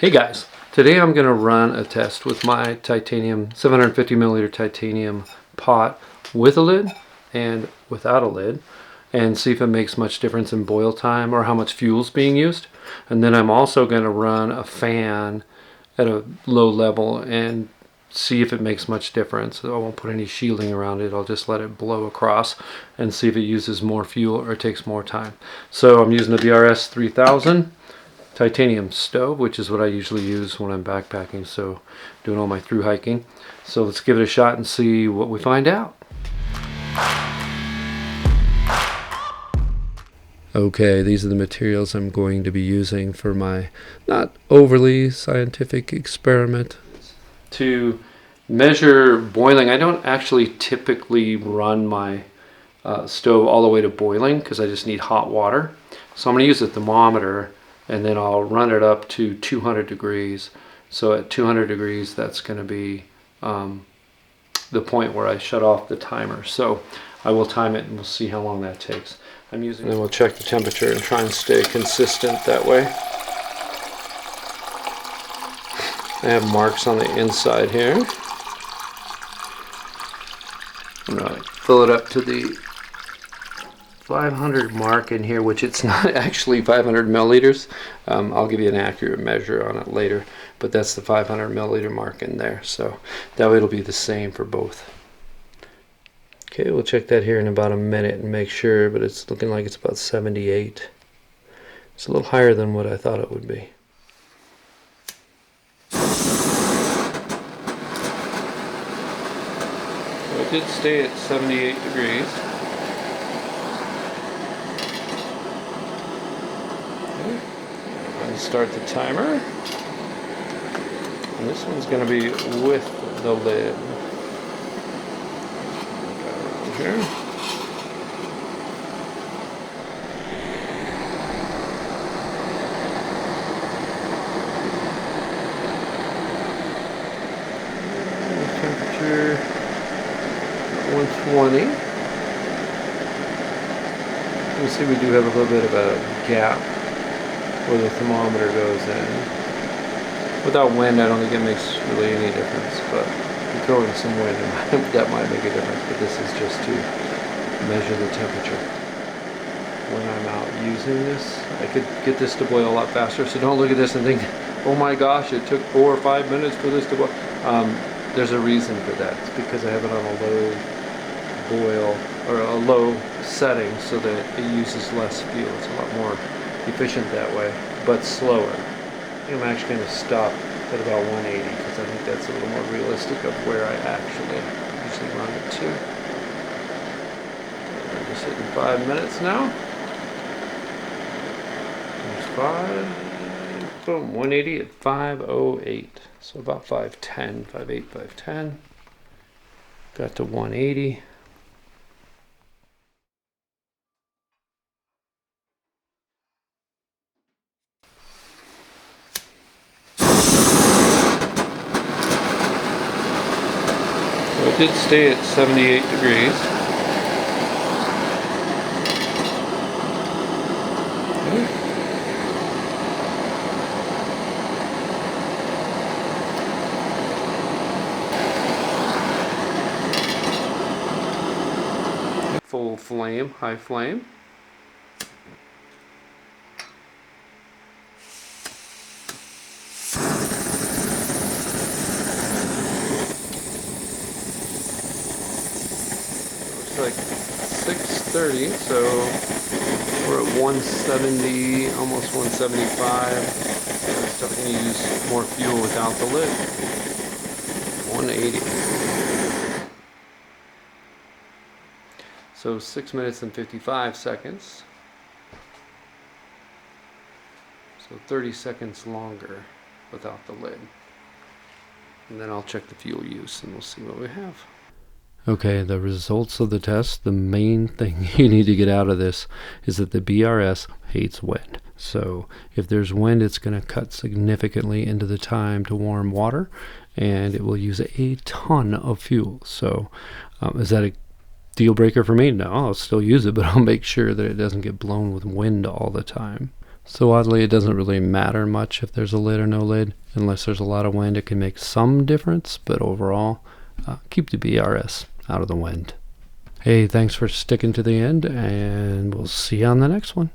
Hey guys, today I'm going to run a test with my titanium 750 milliliter titanium pot with a lid and without a lid, and see if it makes much difference in boil time or how much fuel is being used. And then I'm also going to run a fan at a low level and see if it makes much difference. I won't put any shielding around it, I'll just let it blow across and see if it uses more fuel or takes more time. So I'm using the BRS 3000 titanium stove, which is what I usually use when I'm backpacking, so doing all my through hiking. So let's give it a shot and see what we find out. Okay, these are the materials I'm going to be using for my not overly scientific experiment. To measure boiling, I don't actually typically run my stove all the way to boiling because I just need hot water. So I'm going to use a thermometer and then I'll run it up to 200 degrees. So at 200 degrees, that's going to be the point where I shut off the timer. So I will time it and we'll see how long that takes. And then we'll check the temperature and try and stay consistent that way. I have marks on the inside here. I'm going to fill it up to the 500 mark in here, which it's not actually 500 milliliters. I'll give you an accurate measure on it later, but that's the 500 milliliter mark in there. So that way it'll be the same for both. Okay, we'll check that here in about a minute and make sure, but it's looking like it's about 78. It's a little higher than what I thought it would be. So it did stay at 78 degrees. Start the timer, and this one's going to be with the lid. Around here. Temperature 120. You see we do have a little bit of a gap where the thermometer goes in. Without wind, I don't think it makes really any difference, but if you throw in some wind, that might make a difference, but this is just to measure the temperature. When I'm out using this, I could get this to boil a lot faster, so don't look at this and think, oh my gosh, it took 4 or 5 minutes for this to boil. There's a reason for that. It's because I have it on a low boil, or a low setting, so that it uses less fuel. It's a lot more efficient that way, but slower. I'm actually going to stop at about 180 because I think that's a little more realistic of where I actually usually run it to. I'm just hitting 5 minutes now. There's 5. Boom, 180 at 5:08. So about 5:10, 5:08, 5:10. Got to 180. It did stay at 78 degrees. Okay. Full flame, high flame. Like 6:30, so we're at 170, almost 175. It's definitely going to use more fuel without the lid. 180. So 6 minutes and 55 seconds. So 30 seconds longer without the lid. And then I'll check the fuel use and we'll see what we have. Okay, the results of the test, the main thing you need to get out of this is that the BRS hates wind. So if there's wind, it's going to cut significantly into the time to warm water, and it will use a ton of fuel. So is that a deal breaker for me? No, I'll still use it, but I'll make sure that it doesn't get blown with wind all the time. So oddly, it doesn't really matter much if there's a lid or no lid. Unless there's a lot of wind, it can make some difference, but overall, keep the BRS out of the wind. Hey, thanks for sticking to the end, and we'll see you on the next one.